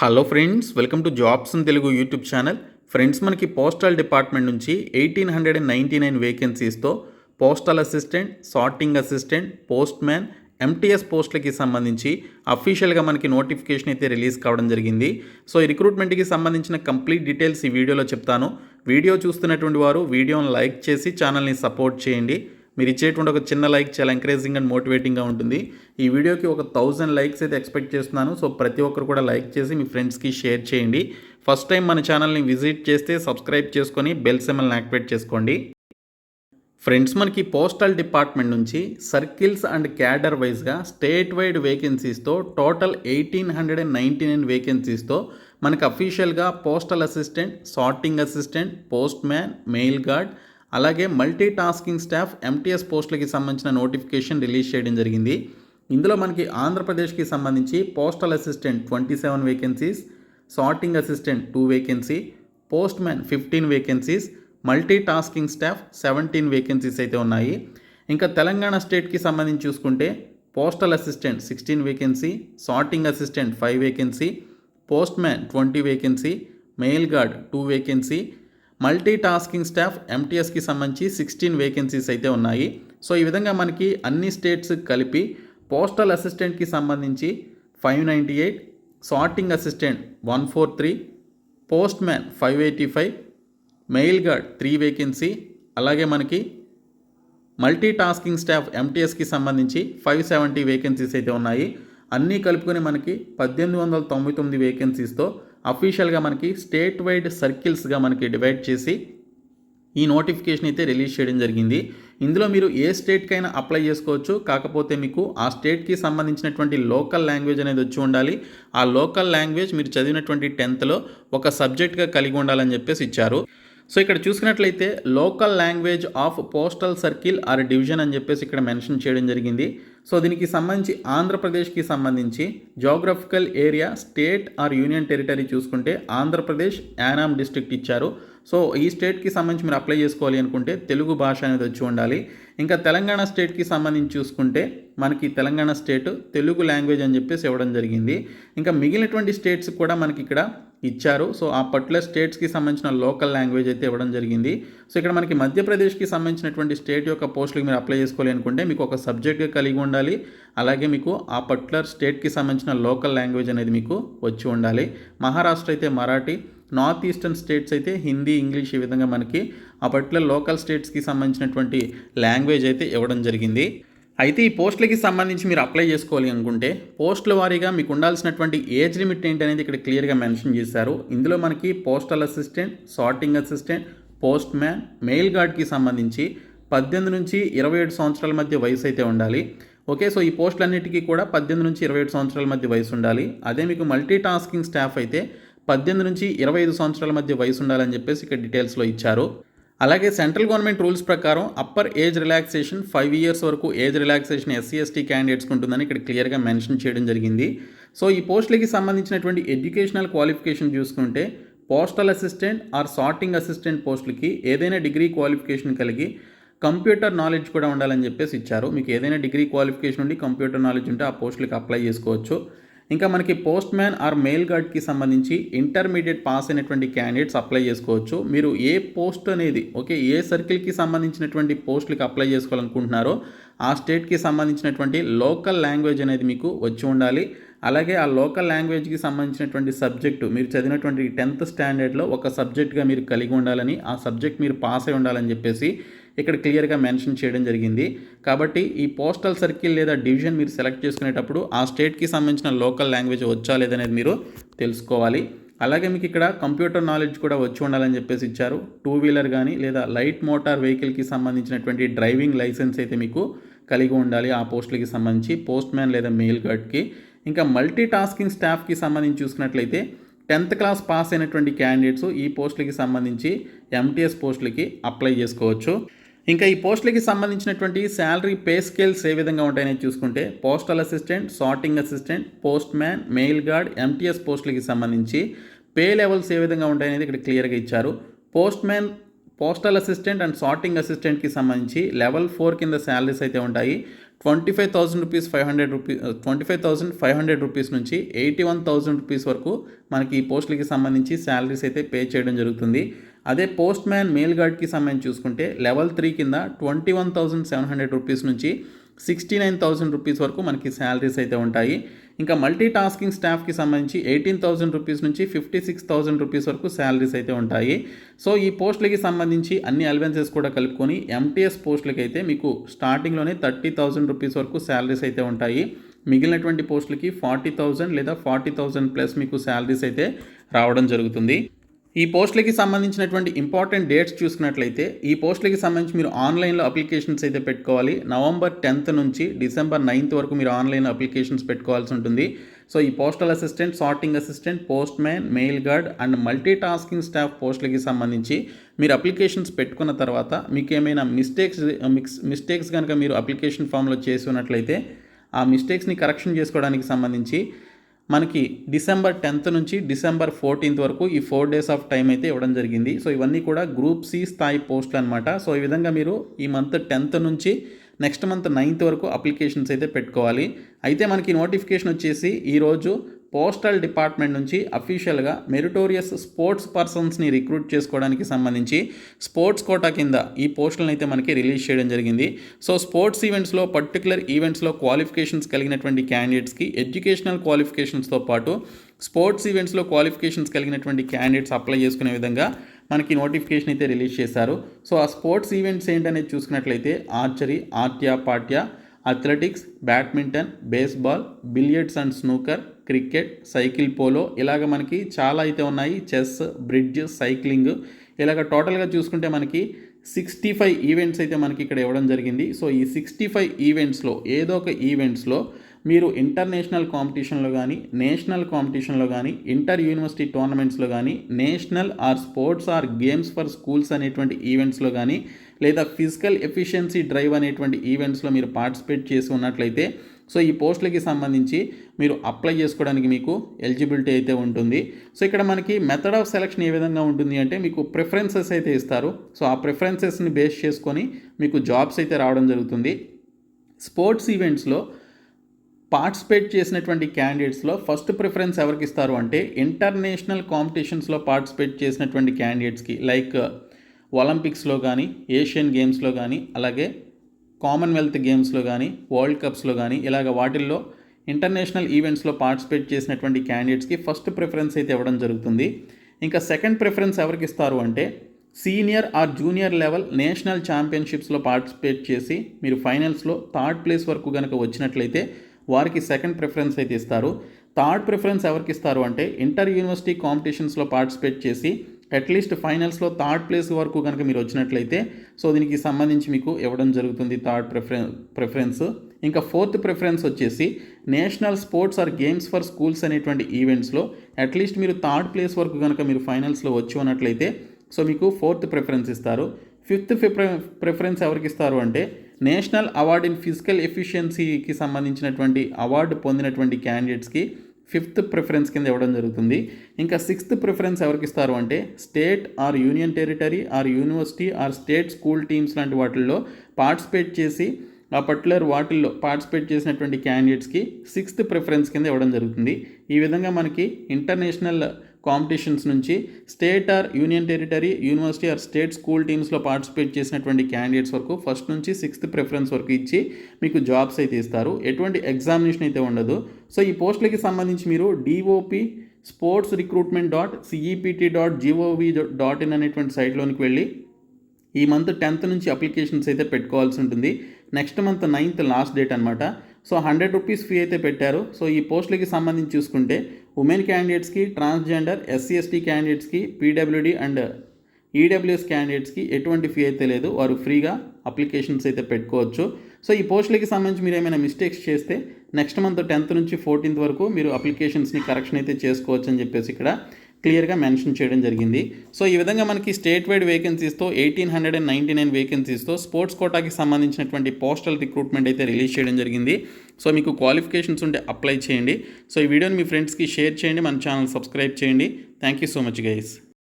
Hello friends, welcome to jobs in Telugu YouTube channel. Friends, మనకి postal department నుంచి 1899 వేకెన్సీస్తో postal assistant, sorting assistant, postman, MTS పోస్టులకి సంబంధించి అఫీషియల్గా మనకి నోటిఫికేషన్ అయితే రిలీజ్ కావడం జరిగింది. సో ఈ రిక్రూట్మెంట్కి సంబంధించిన కంప్లీట్ డీటెయిల్స్ ఈ వీడియోలో చెప్తాను. వీడియో చూస్తున్నటువంటి వారు వీడియోని లైక్ చేసి ఛానల్ని సపోర్ట్ చేయండి. మీరు ఇచ్చేటువంటి ఒక చిన్న లైక్ చాలా ఎంకరేజింగ్ అండ్ మోటివేటింగ్గా ఉంటుంది. ఈ వీడియోకి ఒక 1000 లైక్స్ అయితే ఎక్స్పెక్ట్ చేస్తున్నాను. సో ప్రతి ఒక్కరు కూడా లైక్ చేసి మీ ఫ్రెండ్స్కి షేర్ చేయండి. ఫస్ట్ టైం మన ఛానల్ని విజిట్ చేస్తే సబ్స్క్రైబ్ చేసుకొని బెల్ సింబల్ని యాక్టివేట్ చేసుకోండి. ఫ్రెండ్స్, మనకి పోస్టల్ డిపార్ట్మెంట్ నుంచి సర్కిల్స్ అండ్ క్యాడర్ వైజ్గా స్టేట్ వైడ్ వేకెన్సీస్తో టోటల్ 1899 వేకెన్సీస్తో మనకి అఫీషియల్గా postal assistant, sorting assistant, postman, mail gourd, అలాగే మల్టీ టాస్కింగ్ స్టాఫ్, ఎంటీఎస్ పోస్టులకి సంబంధించిన నోటిఫికేషన్ రిలీజ్ చేయడం జరిగింది. ఇందులో మనకి ఆంధ్రప్రదేశ్కి సంబంధించి postal assistant 27 vacancies, sorting assistant 2 vacancy, postman 15 vacancies, multi tasking staff 17 vacancies అయితే ఉన్నాయి. ఇంకా తెలంగాణ స్టేట్కి సంబంధించి చూసుకుంటే postal assistant 16 vacancy, sorting assistant 5 vacancy, postman 20 vacancy, mail guard 2 vacancy, multi tasking staff, ఎంటీఎస్కి సంబంధించి 16 వేకెన్సీస్ అయితే ఉన్నాయి. సో ఈ విధంగా మనకి అన్ని స్టేట్స్ కలిపి పోస్టల్ అసిస్టెంట్కి సంబంధించి 598, sorting assistant 143, post man 585, mail gourd 3 vacancy, అలాగే మనకి మల్టీ టాస్కింగ్ స్టాఫ్ ఎంటీఎస్కి సంబంధించి 570 వేకెన్సీస్ అయితే ఉన్నాయి. అన్నీ కలుపుకొని మనకి 1899 వేకెన్సీస్తో అఫీషియల్గా మనకి స్టేట్ వైడ్ సర్కిల్స్గా మనకి డివైడ్ చేసి ఈ నోటిఫికేషన్ అయితే రిలీజ్ చేయడం జరిగింది. ఇందులో మీరు ఏ స్టేట్కైనా అప్లై చేసుకోవచ్చు. కాకపోతే మీకు ఆ స్టేట్కి సంబంధించినటువంటి లోకల్ లాంగ్వేజ్ అనేది వచ్చి ఉండాలి. ఆ లోకల్ లాంగ్వేజ్ మీరు చదివినటువంటి 10th ఒక సబ్జెక్ట్గా కలిగి ఉండాలని చెప్పేసి ఇచ్చారు. సో ఇక్కడ చూసుకున్నట్లయితే local language of postal circle or division అని చెప్పేసి ఇక్కడ మెన్షన్ చేయడం జరిగింది. సో దీనికి సంబంధించి ఆంధ్రప్రదేశ్కి సంబంధించి geographical area, state or union territory చూసుకుంటే ఆంధ్రప్రదేశ్ యానాం డిస్ట్రిక్ట్ ఇచ్చారు. సో ఈ స్టేట్కి సంబంధించి మీరు అప్లై చేసుకోవాలి అనుకుంటే తెలుగు భాష అనేది వచ్చి ఉండాలి. ఇంకా తెలంగాణ స్టేట్కి సంబంధించి చూసుకుంటే మనకి తెలంగాణ స్టేట్ తెలుగు లాంగ్వేజ్ అని చెప్పేసి ఇవ్వడం జరిగింది. ఇంకా మిగిలినటువంటి స్టేట్స్ కూడా మనకి ఇక్కడ ఇచ్చారు. సో ఆ పర్టికులర్ స్టేట్స్కి సంబంధించిన లోకల్ లాంగ్వేజ్ అయితే ఇవ్వడం జరిగింది. సో ఇక్కడ మనకి మధ్యప్రదేశ్కి సంబంధించినటువంటి స్టేట్ యొక్క పోస్టులకు మీరు అప్లై చేసుకోవాలి అనుకుంటే మీకు ఒక సబ్జెక్ట్గా కలిగి ఉండాలి. అలాగే మీకు ఆ పర్టికులర్ స్టేట్కి సంబంధించిన లోకల్ లాంగ్వేజ్ అనేది మీకు వచ్చి ఉండాలి. మహారాష్ట్ర అయితే మరాఠీ, నార్త్ ఈస్టర్న్ స్టేట్స్ అయితే హిందీ, ఇంగ్లీష్, ఈ విధంగా మనకి ఆ పర్టికులర్ లోకల్ స్టేట్స్కి సంబంధించినటువంటి లాంగ్వేజ్ అయితే ఇవ్వడం జరిగింది. అయితే ఈ పోస్టులకి సంబంధించి మీరు అప్లై చేసుకోవాలి అనుకుంటే పోస్టుల వారీగా మీకు ఉండాల్సినటువంటి ఏజ్ లిమిట్ ఏంటి అనేది ఇక్కడ క్లియర్గా మెన్షన్ చేశారు. ఇందులో మనకి postal assistant, sorting assistant, postman, mail గార్డ్కి సంబంధించి 18 నుంచి 27 సంవత్సరాల మధ్య వయసు అయితే ఉండాలి. ఓకే, సో ఈ పోస్టులన్నిటికీ కూడా 18 నుంచి 27 సంవత్సరాల మధ్య వయసు ఉండాలి. అదే మీకు మల్టీ టాస్కింగ్ స్టాఫ్ అయితే 18 నుంచి 25 సంవత్సరాల మధ్య వయసు ఉండాలని చెప్పేసి ఇక్కడ డీటెయిల్స్లో ఇచ్చారు. అలాగే సెంట్రల్ గవర్నమెంట్ రూల్స్ ప్రకారం అప్పర్ ఏజ్ రిలాక్సేషన్ 5 years వరకు ఏజ్ రిలాక్సేషన్ SC/ST క్యాండిడేట్స్కి ఉంటుందని ఇక్కడ క్లియర్గా మెన్షన్ చేయడం జరిగింది. సో ఈ పోస్టులకి సంబంధించినటువంటి ఎడ్యుకేషనల్ క్వాలిఫికేషన్ చూసుకుంటే postal assistant are sorting assistant పోస్టులకి ఏదైనా డిగ్రీ క్వాలిఫికేషన్ కలిగి కంప్యూటర్ నాలెడ్జ్ కూడా ఉండాలని చెప్పేసి ఇచ్చారు. మీకు ఏదైనా డిగ్రీ క్వాలిఫికేషన్ ఉండి కంప్యూటర్ నాలెడ్జ్ ఉంటే ఆ పోస్టులకి అప్లై చేసుకోవచ్చు. ఇంకా మనకి పోస్ట్ మ్యాన్ ఆర్ మెయిల్ గార్డ్కి సంబంధించి ఇంటర్మీడియట్ పాస్ అయినటువంటి క్యాండిడేట్స్ అప్లై చేసుకోవచ్చు. మీరు ఏ పోస్ట్ అనేది ఏ సర్కిల్కి సంబంధించినటువంటి పోస్టులకి అప్లై చేసుకోవాలనుకుంటున్నారో ఆ స్టేట్కి సంబంధించినటువంటి లోకల్ లాంగ్వేజ్ అనేది మీకు వచ్చి ఉండాలి. అలాగే ఆ లోకల్ లాంగ్వేజ్కి సంబంధించినటువంటి సబ్జెక్టు మీరు చదివినటువంటి 10th స్టాండర్డ్లో ఒక సబ్జెక్ట్గా మీరు కలిగి ఉండాలని, ఆ సబ్జెక్ట్ మీరు పాస్ అయి ఉండాలని చెప్పేసి ఇక్కడ క్లియర్గా మెన్షన్ చేయడం జరిగింది. కాబట్టి ఈ పోస్టల్ సర్కిల్ లేదా డివిజన్ మీరు సెలెక్ట్ చేసుకునేటప్పుడు ఆ స్టేట్కి సంబంధించిన లోకల్ లాంగ్వేజ్ వచ్చా లేదనేది మీరు తెలుసుకోవాలి. అలాగే మీకు ఇక్కడ కంప్యూటర్ నాలెడ్జ్ కూడా వచ్చి ఉండాలని చెప్పేసి ఇచ్చారు. 2 వీలర్ కానీ లేదా లైట్ మోటార్ వెహికల్కి సంబంధించినటువంటి డ్రైవింగ్ లైసెన్స్ అయితే మీకు కలిగి ఉండాలి ఆ పోస్టులకి సంబంధించి, పోస్ట్ మ్యాన్ లేదా మెయిల్ గార్డ్కి. ఇంకా మల్టీ టాస్కింగ్ స్టాఫ్కి సంబంధించి చూసుకున్నట్లయితే 10th క్లాస్ పాస్ అయినటువంటి క్యాండిడేట్స్ ఈ పోస్టులకి సంబంధించి ఎంటీఎస్ పోస్టులకి అప్లై చేసుకోవచ్చు. ఇంకా ఈ పోస్టులకి సంబంధించినటువంటి శాలరీ పే స్కేల్స్ ఏ విధంగా ఉంటాయని చూసుకుంటే postal assistant, sorting assistant, postman, mail gourd, MTS పోస్టులకి సంబంధించి పే లెవెల్స్ ఏ విధంగా ఉంటాయనేది ఇక్కడ క్లియర్గా ఇచ్చారు. Postman, postal assistant and sorting అసిస్టెంట్కి సంబంధించి లెవెల్ 4 కింద శాలరీస్ అయితే ఉంటాయి. ₹25,500 నుంచి ₹81,000 వరకు మనకి ఈ పోస్టులకి సంబంధించి శాలరీస్ అయితే పే చేయడం జరుగుతుంది. అదే పోస్ట్ మ్యాన్ మెయిల్ గార్డ్కి సంబంధించి చూసుకుంటే లెవెల్ 3 కింద ₹21,700 నుంచి ₹69,000 వరకు మనకి శాలరీస్ అయితే ఉంటాయి. ఇంకా మల్టీ టాస్కింగ్ స్టాఫ్కి సంబంధించి ₹18,000 నుంచి ₹56,000 వరకు శాలరీస్ అయితే ఉంటాయి. సో ఈ పోస్టులకి సంబంధించి అన్ని అలవెన్సెస్ కూడా కలుపుకొని ఎంటీఎస్ పోస్టులకి అయితే మీకు స్టార్టింగ్లోనే ₹30,000 వరకు శాలరీస్ అయితే ఉంటాయి. మిగిలినటువంటి పోస్టులకి 40,000 లేదా 40,000 ప్లస్ మీకు శాలరీస్ అయితే రావడం జరుగుతుంది. ఈ పోస్టులకి సంబంధించినటువంటి ఇంపార్టెంట్ డేట్స్ చూసుకున్నట్లయితే ఈ పోస్టులకి సంబంధించి మీరు ఆన్లైన్లో అప్లికేషన్స్ అయితే పెట్టుకోవాలి. నవంబర్ 10th నుంచి డిసెంబర్ 9th వరకు మీరు ఆన్లైన్లో అప్లికేషన్స్ పెట్టుకోవాల్సి ఉంటుంది. సో ఈ postal assistant, sorting assistant, postman, mail gourd and multi tasking staff పోస్టులకి సంబంధించి మీరు అప్లికేషన్స్ పెట్టుకున్న తర్వాత మీకు ఏమైనా మిస్టేక్స్ కనుక మీరు అప్లికేషన్ ఫామ్లో చేసి ఉన్నట్లయితే ఆ మిస్టేక్స్ని కరెక్షన్ చేసుకోవడానికి సంబంధించి మనకి డిసెంబర్ 10th నుంచి డిసెంబర్ 14th వరకు ఈ 4 days ఆఫ్ టైం అయితే ఇవ్వడం జరిగింది. సో ఇవన్నీ కూడా గ్రూప్ సి స్థాయి పోస్టులు అనమాట. సో ఈ విధంగా మీరు ఈ మంత్ 10th నుంచి నెక్స్ట్ మంత్ 9th వరకు అప్లికేషన్స్ అయితే పెట్టుకోవాలి. అయితే మనకి నోటిఫికేషన్ వచ్చేసి ఈరోజు పోస్టల్ డిపార్ట్మెంట్ నుంచి అఫీషియల్గా మెరిటోరియస్ స్పోర్ట్స్ పర్సన్స్ని రిక్రూట్ చేసుకోవడానికి సంబంధించి స్పోర్ట్స్ కోటా కింద ఈ పోస్టులను అయితే మనకి రిలీజ్ చేయడం జరిగింది. సో స్పోర్ట్స్ ఈవెంట్స్లో పర్టికులర్ ఈవెంట్స్లో క్వాలిఫికేషన్స్ కలిగినటువంటి క్యాండిడేట్స్కి ఎడ్యుకేషనల్ క్వాలిఫికేషన్స్తో పాటు స్పోర్ట్స్ ఈవెంట్స్లో క్వాలిఫికేషన్స్ కలిగినటువంటి క్యాండిడేట్స్ అప్లై చేసుకునే విధంగా మనకి నోటిఫికేషన్ అయితే రిలీజ్ చేశారు. సో ఆ స్పోర్ట్స్ ఈవెంట్స్ ఏంటనేది చూసుకున్నట్లయితే archery, Atyapatya, athletics, badminton, baseball, billiards and snooker, cricket, cycle polo ఇలాగ మనకి చాలా అయితే ఉన్నాయి. చెస్, బ్రిడ్జ్, సైక్లింగ్ ఇలాగ టోటల్గా చూసుకుంటే మనకి 65 ఈవెంట్స్ అయితే మనకి ఇక్కడ ఇవ్వడం జరిగింది. సో ఈ 65 ఈవెంట్స్లో ఏదో ఒక ఈవెంట్స్లో మీరు ఇంటర్నేషనల్ కాంపిటీషన్లో కానీ, నేషనల్ కాంపిటీషన్లో కానీ, ఇంటర్ యూనివర్సిటీ టోర్నమెంట్స్లో కానీ, national or sports or games for schools అనేటువంటి ఈవెంట్స్లో కానీ, లేదా ఫిజికల్ ఎఫిషియన్సీ డ్రైవ్ అనేటువంటి ఈవెంట్స్లో మీరు పార్టిసిపేట్ చేసి ఉన్నట్లయితే సో ఈ పోస్టులకి సంబంధించి మీరు అప్లై చేసుకోవడానికి మీకు ఎలిజిబిలిటీ అయితే ఉంటుంది. సో ఇక్కడ మనకి మెథడ్ ఆఫ్ సెలక్షన్ ఏ విధంగా ఉంటుంది అంటే మీకు ప్రిఫరెన్సెస్ అయితే ఇస్తారు. సో ఆ ప్రిఫరెన్సెస్ని బేస్ చేసుకొని మీకు జాబ్స్ అయితే రావడం జరుగుతుంది. స్పోర్ట్స్ ఈవెంట్స్లో పార్టిసిపేట్ చేసినటువంటి క్యాండిడేట్స్లో ఫస్ట్ ప్రిఫరెన్స్ ఎవరికి ఇస్తారు అంటే ఇంటర్నేషనల్ కాంపిటీషన్స్లో పార్టిసిపేట్ చేసినటువంటి క్యాండిడేట్స్కి, లైక్ ఒలింపిక్స్లో కానీ, ఏషియన్ గేమ్స్లో కానీ, అలాగే కామన్వెల్త్ గేమ్స్లో కానీ, వరల్డ్ కప్స్లో కానీ ఇలాగ వాటిల్లో ఇంటర్నేషనల్ ఈవెంట్స్లో పార్టిసిపేట్ చేసినటువంటి క్యాండిడేట్స్కి ఫస్ట్ ప్రిఫరెన్స్ అయితే ఇవ్వడం జరుగుతుంది. ఇంకా సెకండ్ ప్రిఫరెన్స్ ఎవరికి ఇస్తారు అంటే senior or junior level national ఛాంపియన్షిప్స్లో పార్టిసిపేట్ చేసి మీరు ఫైనల్స్లో 3rd place వరకు కనుక వచ్చినట్లయితే వారికి సెకండ్ ప్రిఫరెన్స్ అయితే ఇస్తారు. థర్డ్ ప్రిఫరెన్స్ ఎవరికి ఇస్తారు అంటే ఇంటర్ యూనివర్సిటీ కాంపిటీషన్స్లో పార్టిసిపేట్ చేసి అట్లీస్ట్ ఫైనల్స్లో 3rd place వరకు కనుక మీరు వచ్చినట్లయితే సో దీనికి సంబంధించి మీకు ఇవ్వడం జరుగుతుంది థర్డ్ ప్రిఫరెన్స్. ఇంకా 4th ప్రిఫరెన్స్ వచ్చేసి national sports or games for schools అనేటువంటి ఈవెంట్స్లో అట్లీస్ట్ మీరు 3rd place వరకు కనుక మీరు ఫైనల్స్లో వచ్చి ఉన్నట్లయితే సో మీకు 4th ప్రిఫరెన్స్ ఇస్తారు. 5th ప్రిఫరెన్స్ ఎవరికి ఇస్తారు అంటే నేషనల్ అవార్డ్ ఇన్ ఫిజికల్ ఎఫిషియన్సీకి సంబంధించినటువంటి అవార్డు పొందినటువంటి క్యాండిడేట్స్కి 5th ప్రిఫరెన్స్ కింద ఇవ్వడం జరుగుతుంది. ఇంకా 6th ప్రిఫరెన్స్ ఎవరికి ఇస్తారు అంటే state or union territory or university or state school teams లాంటి వాటిల్లో పార్టిసిపేట్ చేసి ఆ పర్టికులర్ వాటిల్లో పార్టిసిపేట్ చేసినటువంటి క్యాండిడేట్స్కి 6th ప్రిఫరెన్స్ కింద ఇవ్వడం జరుగుతుంది. ఈ విధంగా మనకి ఇంటర్నేషనల్ కాంపిటీషన్స్ నుంచి state or union territory, university or state school టీమ్స్లో పార్టిసిపేట్ చేసినటువంటి క్యాండిడేట్స్ వరకు ఫస్ట్ నుంచి 6th ప్రిఫరెన్స్ వరకు ఇచ్చి మీకు జాబ్స్ అయితే ఇస్తారు. ఎటువంటి ఎగ్జామినేషన్ అయితే ఉండదు. సో ఈ పోస్టులకి సంబంధించి మీరు DOP sports recruitment.cept.gov.in అనేటువంటి సైట్లోనికి వెళ్ళి ఈ మంత్ 10th నుంచి అప్లికేషన్స్ అయితే పెట్టుకోవాల్సి ఉంటుంది. Next month 9th last date అనమాట. సో ₹100 ఫీ అయితే పెట్టారు. సో ఈ పోస్టులకి సంబంధించి చూసుకుంటే ఉమెన్ క్యాండిడేట్స్కి, ట్రాన్స్జెండర్, SC/ST క్యాండిడేట్స్కి, PWD అండ్ EWS క్యాండిడేట్స్కి ఎటువంటి ఫీ అయితే లేదు. వారు ఫ్రీగా అప్లికేషన్స్ అయితే పెట్టుకోవచ్చు. సో ఈ పోస్టులకి సంబంధించి మీరు ఏమైనా మిస్టేక్స్ చేస్తే నెక్స్ట్ మంత్ 10th నుంచి 14th వరకు మీరు అప్లికేషన్స్ని కరెక్షన్ అయితే చేసుకోవచ్చు అని చెప్పేసి ఇక్కడ క్లియర్గా మెన్షన్ చేయడం జరిగింది. సో ఈ విధంగా మనకి స్టేట్ వైడ్ వేకెన్సీస్తో 1899 వేకెన్సీస్తో స్పోర్ట్స్ కోటాకి సంబంధించినటువంటి పోస్టల్ రిక్రూట్మెంట్ అయితే రిలీజ్ చేయడం జరిగింది. సో మీకు క్వాలిఫికేషన్స్ ఉంటే అప్లై చేయండి. సో ఈ వీడియోని మీ ఫ్రెండ్స్కి షేర్ చేయండి, మన ఛానల్ సబ్స్క్రైబ్ చేయండి. Thank you so much guys.